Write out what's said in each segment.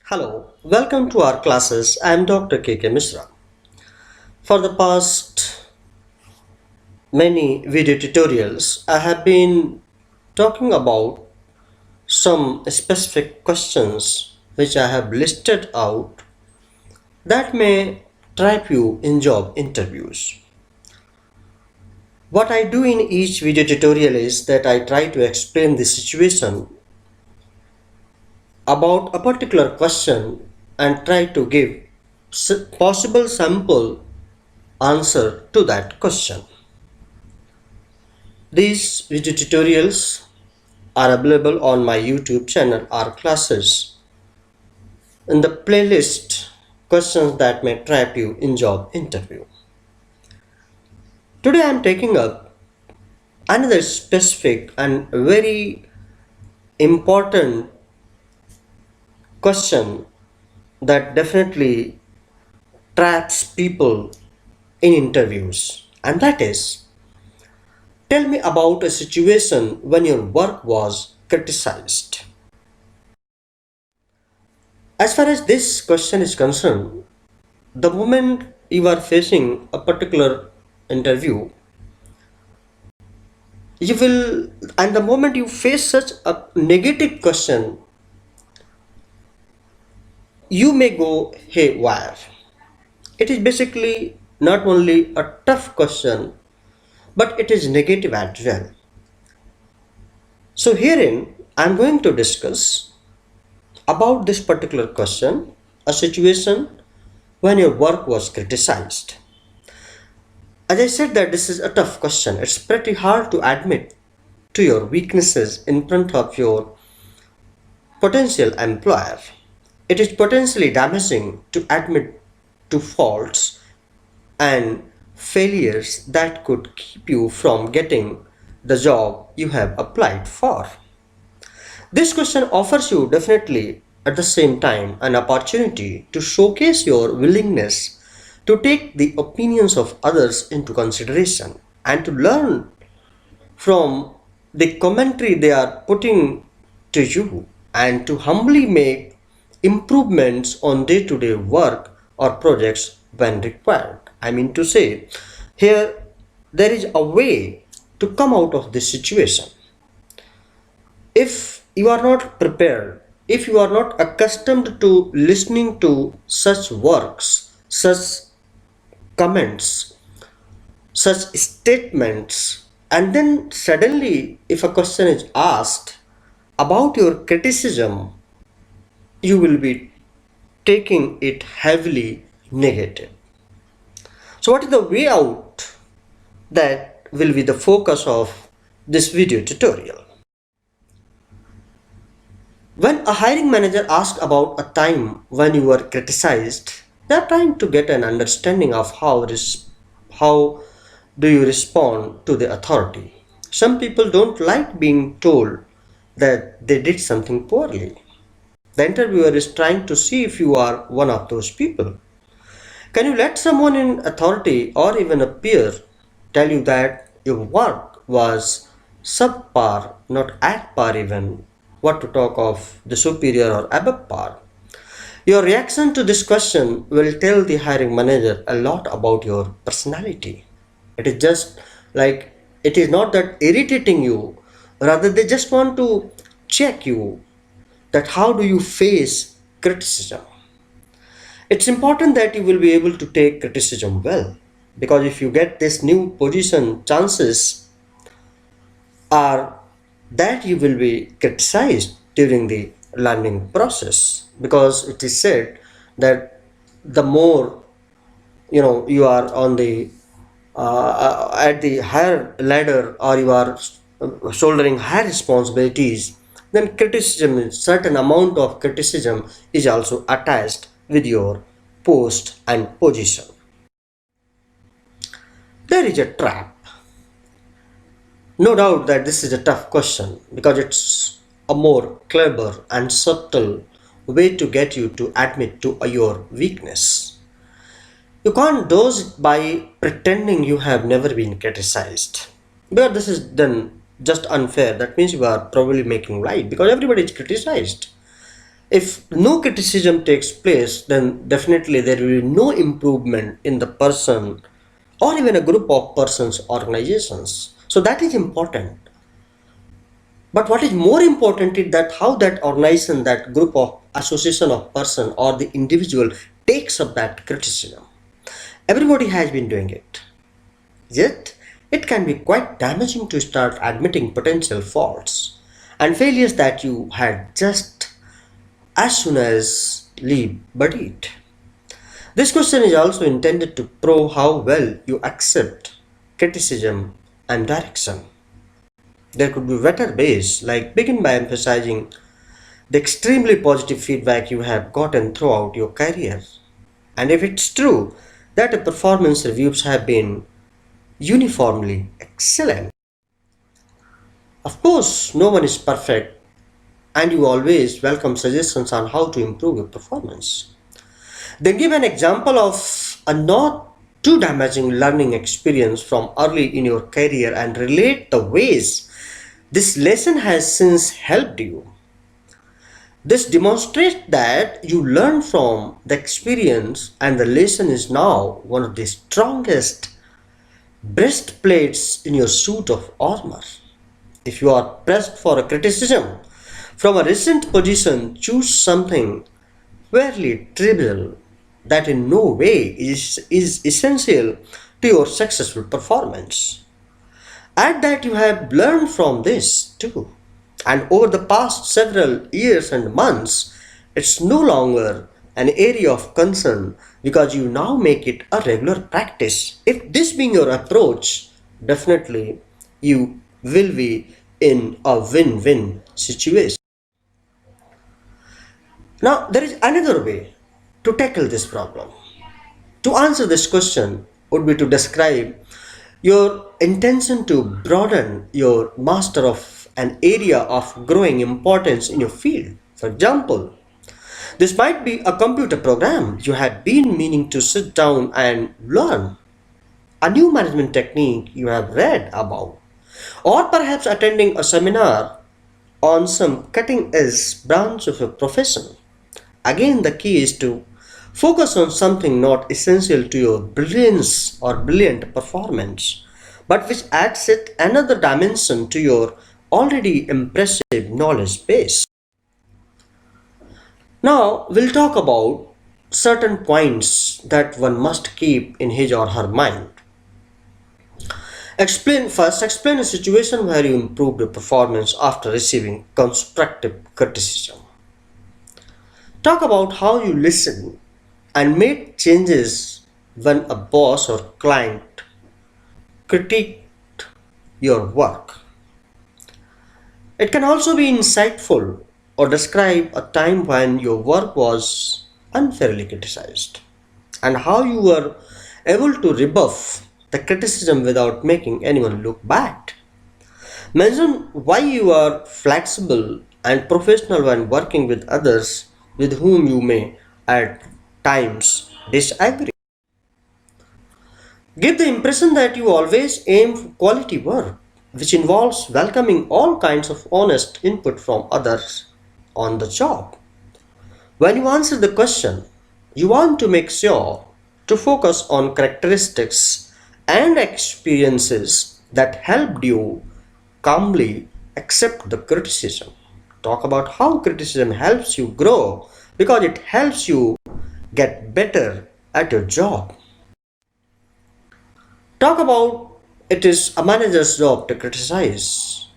Hello, welcome to our classes. I am Dr. K. Mishra. For the past many video tutorials, I have been talking about some specific questions which I have listed out that may trap you in job interviews. What I do in each video tutorial is that I try to explain the situation about a particular question and try to give possible sample answer to that question. These video tutorials are available on my YouTube channel or classes in the playlist questions that may trap you in job interview. Today I am taking up another specific and very important question that definitely traps people in interviews, and that is, tell me about a situation when your work was criticized. As far as this question is concerned, the moment you are facing a particular interview, you will, and the moment you face such a negative question, you may go haywire. It is basically not only a tough question, but it is negative as well. So, herein, I am going to discuss about this particular question, a situation when your work was criticized. As I said that this is a tough question. It's pretty hard to admit to your weaknesses in front of your potential employer. It is potentially damaging to admit to faults and failures that could keep you from getting the job you have applied for. This question offers you definitely at the same time an opportunity to showcase your willingness to take the opinions of others into consideration and to learn from the commentary they are putting to you and to humbly make improvements on day to day work or projects when required. I mean to say, here there is a way to come out of this situation. If you are not prepared, if you are not accustomed to listening to such works, such comments, such statements, and then suddenly, if a question is asked about your criticism, you will be taking it heavily negative. So, what is the way out? That will be the focus of this video tutorial. When a hiring manager asks about a time when you were criticized, they are trying to get an understanding of how do you respond to the authority. Some people don't like being told that they did something poorly. The interviewer is trying to see if you are one of those people. Can you let someone in authority or even a peer tell you that your work was subpar, not at par even? What to talk of the superior or above par? Your reaction to this question will tell the hiring manager a lot about your personality. It is just like it is not that irritating you, rather, they just want to check you that how do you face criticism. It's important that you will be able to take criticism well, because if you get this new position, chances are that you will be criticized during the learning process, because it is said that the more you are on the at the higher ladder, or you are shouldering higher responsibilities, then criticism, certain amount of criticism is also attached with your post and position. There is a trap. No doubt that this is a tough question because it's a more clever and subtle way to get you to admit to your weakness. You can't do it by pretending you have never been criticized. Because this is then just unfair. That means you are probably making right because everybody is criticized. If no criticism takes place, then definitely there will be no improvement in the person or even a group of persons, organizations. So that is important. But what is more important is that how that organization, that group of association of person or the individual takes up that criticism. Everybody has been doing it. Yet, it can be quite damaging to start admitting potential faults and failures that you had just as soon as leave buried. This question is also intended to probe how well you accept criticism and direction. There could be better ways, like begin by emphasizing the extremely positive feedback you have gotten throughout your career. And if it's true that the performance reviews have been uniformly excellent, of course, no one is perfect, and you always welcome suggestions on how to improve your performance. Then give an example of a not too damaging learning experience from early in your career and relate the ways this lesson has since helped you. This demonstrates that you learn from the experience and the lesson is now one of the strongest breastplates in your suit of armor. If you are pressed for a criticism from a recent position, choose something fairly trivial that in no way is essential to your successful performance. Add that you have learned from this too. And over the past several years and months, it's no longer an area of concern because you now make it a regular practice. If this being your approach, definitely you will be in a win win situation. Now, there is another way to tackle this problem. To answer this question would be to describe your intention to broaden your master of an area of growing importance in your field. For example, this might be a computer program you have been meaning to sit down and learn, a new management technique you have read about, or perhaps attending a seminar on some cutting edge branch of your profession. Again, the key is to focus on something not essential to your brilliance or brilliant performance, but which adds yet another dimension to your already impressive knowledge base. Now, we'll talk about certain points that one must keep in his or her mind. Explain a situation where you improved your performance after receiving constructive criticism. Talk about how you listened and made changes when a boss or client critiqued your work. It can also be insightful or describe a time when your work was unfairly criticized and how you were able to rebuff the criticism without making anyone look bad. Mention why you are flexible and professional when working with others with whom you may at times disagree. Give the impression that you always aim for quality work, which involves welcoming all kinds of honest input from others on the job. When you answer the question, you want to make sure to focus on characteristics and experiences that helped you calmly accept the criticism. Talk about how criticism helps you grow because it helps you get better at your job. Talk about it is a manager's job to criticize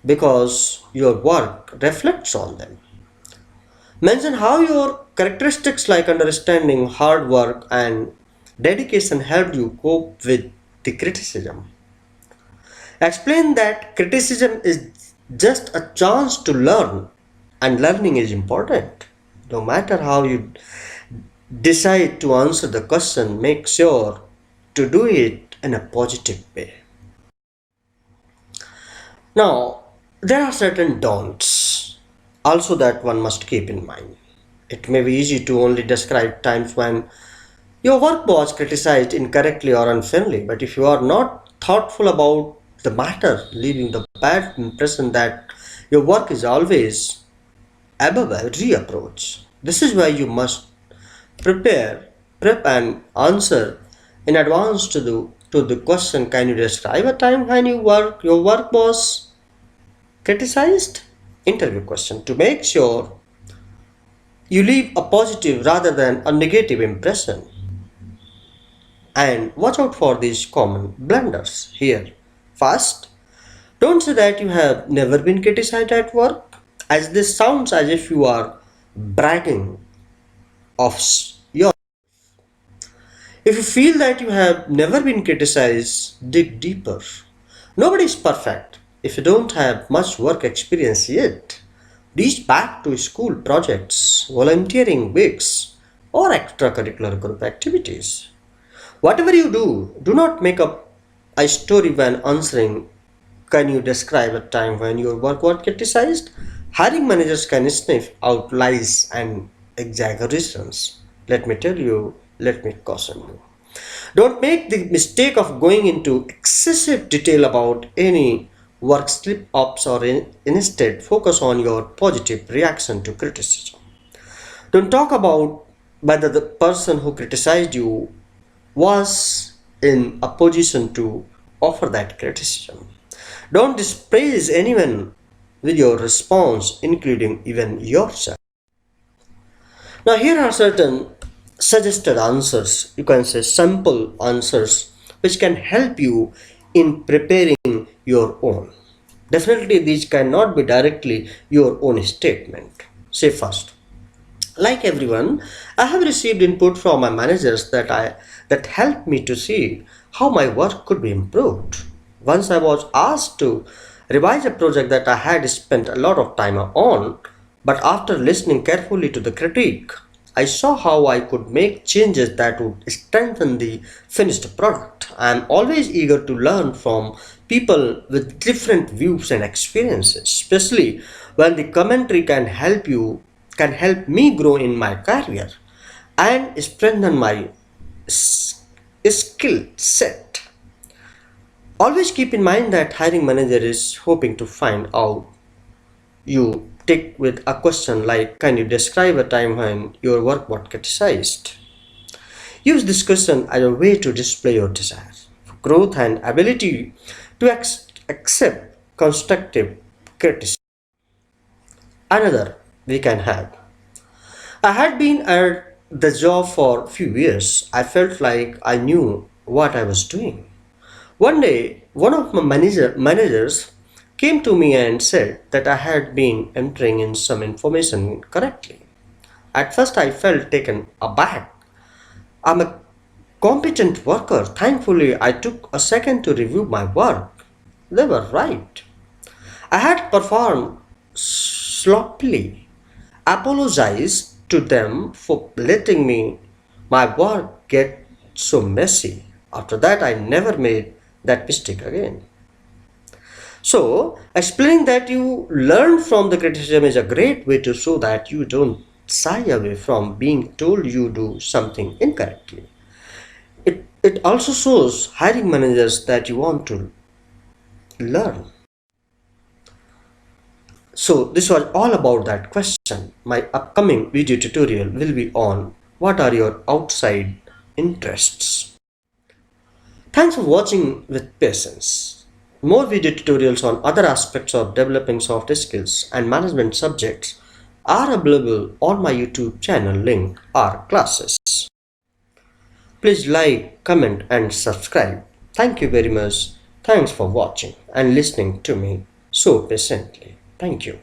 because your work reflects on them. Mention how your characteristics like understanding, hard work, and dedication helped you cope with the criticism. Explain that criticism is just a chance to learn, and learning is important. No matter how you decide to answer the question, make sure to do it in a positive way. Now, there are certain don'ts also that one must keep in mind. It may be easy to only describe times when your work was criticized incorrectly or unfairly, but if you are not thoughtful about the matter, leaving the bad impression that your work is always above a reapproach. This is why you must prepare, prep and answer in advance to the question, can you describe a time when your work was criticized? Interview question to make sure you leave a positive rather than a negative impression. And watch out for these common blunders here. First, don't say that you have never been criticized at work, as this sounds as if you are bragging of your. If you feel that you have never been criticized, dig deeper. Nobody is perfect. If you don't have much work experience yet, reach back to school projects, volunteering weeks, or extracurricular group activities. Whatever you do, do not make up a story when answering. Can you describe a time when your work was criticized? Hiring managers can sniff out lies and exaggerations. Let me caution you. Don't make the mistake of going into excessive detail about any work slip ups or instead focus on your positive reaction to criticism. Don't talk about whether the person who criticized you was in a position to offer that criticism. Don't dispraise anyone with your response, including even yourself. Now, here are certain suggested answers. You can say simple answers which can help you in preparing your own. Definitely, these cannot be directly your own statement. Say first, like everyone, I have received input from my managers that helped me to see how my work could be improved. Once I was asked to revise a project that I had spent a lot of time on, but after listening carefully to the critique, I saw how I could make changes that would strengthen the finished product. I am always eager to learn from people with different views and experiences, especially when the commentary can help me grow in my career and strengthen my skill set. Always keep in mind that hiring manager is hoping to find out you take with a question like, can you describe a time when your work was criticized? Use this question as a way to display your desire for growth and ability to accept constructive criticism. Another we can have. I had been at the job for a few years. I felt like I knew what I was doing. One day, one of my managers came to me and said that I had been entering in some information correctly. At first, I felt taken aback. I'm a competent worker. Thankfully, I took a second to review my work. They were right. I had performed sloppily, apologized to them for letting me my work get so messy. After that, I never made that mistake again. So, explaining that you learn from the criticism is a great way to show that you don't shy away from being told you do something incorrectly. It also shows hiring managers that you want to learn. So, this was all about that question. My upcoming video tutorial will be on what are your outside interests. Thanks for watching with patience. More video tutorials on other aspects of developing soft skills and management subjects are available on my YouTube channel link or classes. Please like, comment and subscribe. Thank you very much. Thanks for watching and listening to me so patiently. Thank you.